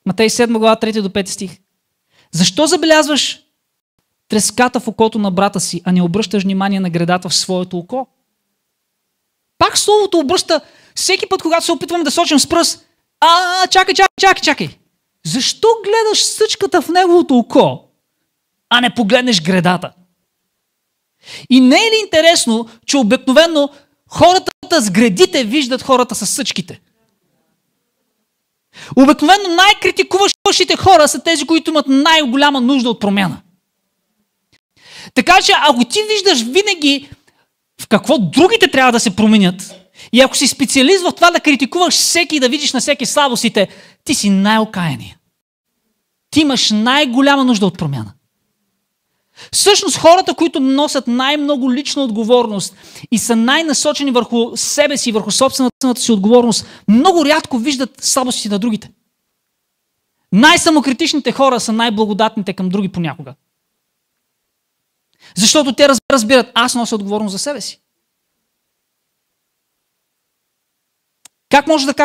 Матей 7 глава 3 до 5 стих. Защо забелязваш треската в окото на брата си, а не обръщаш внимание на гредата в своето око? Пак словото обръща всеки път, когато се опитваме да сочим с пръст. Чакай. Защо гледаш съчката в неговото око, а не погледнеш гредата? И не е ли интересно, че обикновено хората с гредите виждат хората с съчките? Обикновено най-критикуващите хора са тези, които имат най-голяма нужда от промяна. Така че, ако ти виждаш винаги в какво другите трябва да се променят, и ако си специалист в това да критикуваш всеки и да видиш на всеки слабостите, ти си най-окаяния. Ти имаш най-голяма нужда от промяна. Всъщност хората, които носят най-много лична отговорност и са най-насочени върху себе си, върху собствената си отговорност, много рядко виждат слабостите на другите. Най-самокритичните хора са най-благодатните към други понякога. Защото те разбират, аз нося отговорност за себе си. Как може да кажеш